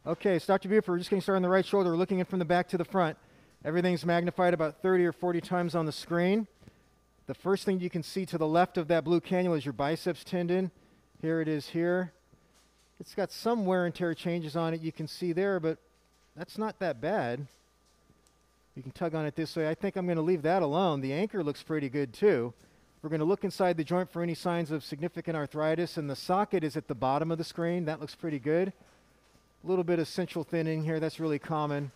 Okay, so Dr. Buford, we're just getting started on the right shoulder. We're looking in from the back to the front. Everything's magnified about 30 or 40 times on the screen. The first thing you can see to the left of that blue cannula is your biceps tendon. Here it is here. It's got some wear and tear changes on it you can see there, but that's not that bad. You can tug on it this way. I think I'm going to leave that alone. The anchor looks pretty good too. We're going to look inside the joint for any signs of significant arthritis, and the socket is at the bottom of the screen. That looks pretty good. A little bit of central thinning here. That's really common.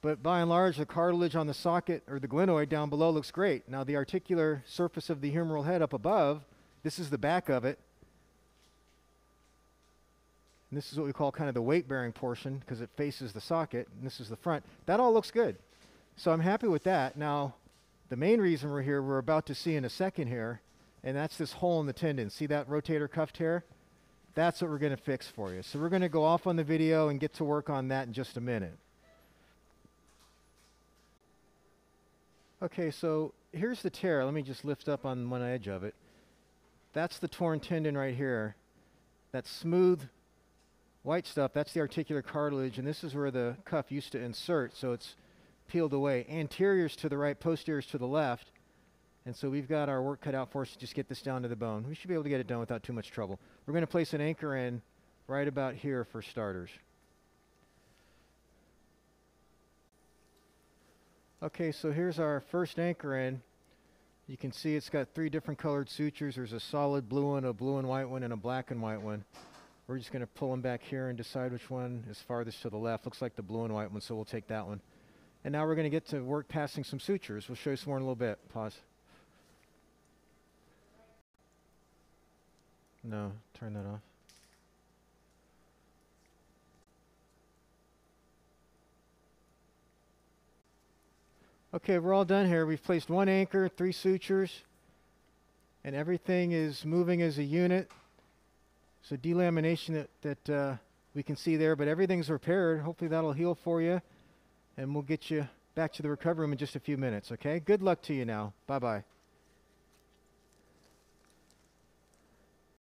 But by and large, the cartilage on the socket or the glenoid down below looks great. Now the articular surface of the humeral head up above, this is the back of it. And this is what we call kind of the weight-bearing portion because it faces the socket, and this is the front. That all looks good. So I'm happy with that. Now, the main reason we're here, we're about to see in a second here, and that's this hole in the tendon. See that rotator cuff tear? That's what we're going to fix for you. So we're going to go off on the video and get to work on that in just a minute. Okay, so here's the tear. Let me just lift up on one edge of it. That's the torn tendon right here. That smooth white stuff, that's the articular cartilage, and this is where the cuff used to insert, so it's peeled away. Anteriors to the right, posteriors to the left. And so we've got our work cut out for us to just get this down to the bone. We should be able to get it done without too much trouble. We're going to place an anchor in right about here for starters. Okay, so here's our first anchor in. You can see it's got 3 different colored sutures. There's a solid blue one, a blue and white one, and a black and white one. We're just going to pull them back here and decide which one is farthest to the left. Looks like the blue and white one, so we'll take that one. And now we're going to get to work passing some sutures. We'll show you some more in a little bit. Pause. No, turn that off. Okay, we're all done here. We've placed 1 anchor, 3 sutures, and everything is moving as a unit. So delamination that we can see there, but everything's repaired. Hopefully that'll heal for you, and we'll get you back to the recovery room in just a few minutes, okay? Good luck to you now. Bye-bye.